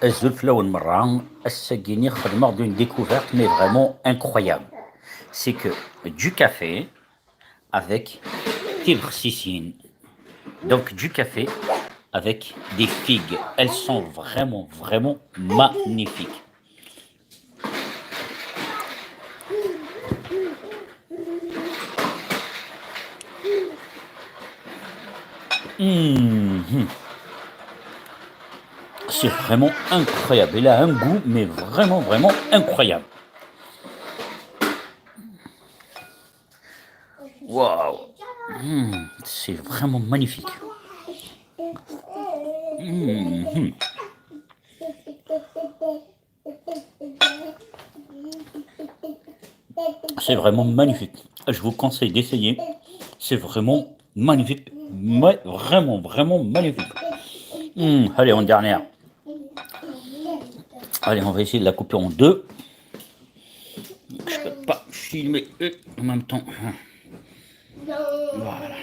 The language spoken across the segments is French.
Zulfla Marran, Assagini Khadmar d'une découverte, mais vraiment incroyable. C'est que du café avec Tibr Sissine. Donc du café avec des figues. Elles sont vraiment, vraiment magnifiques. Mhm. C'est vraiment incroyable. Il a un goût, mais vraiment, vraiment incroyable. Waouh! C'est vraiment magnifique. Mhm. C'est vraiment magnifique. Je vous conseille d'essayer. C'est vraiment magnifique. Vraiment, vraiment magnifique. Allez, en dernière. Allez, on va essayer de la couper en deux. Je peux pas filmer en même temps. Voilà.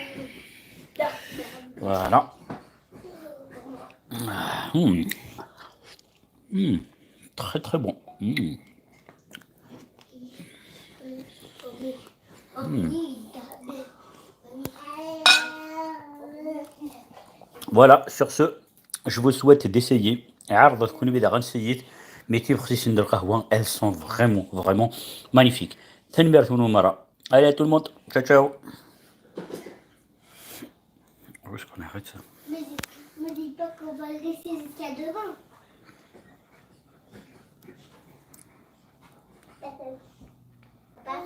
Voilà. Très très bon. Voilà, sur ce, je vous souhaite d'essayer. عارضة تكونوا بدا غنسيت ميتي بخصيص ندير القهوة elles sont vraiment vraiment magnifiques. تنبير مرة. Allez à tout le monde, ciao ciao. Où est-ce qu'on arrête ça? Me dis pas qu'on va le laisser jusqu'à demain. Papa.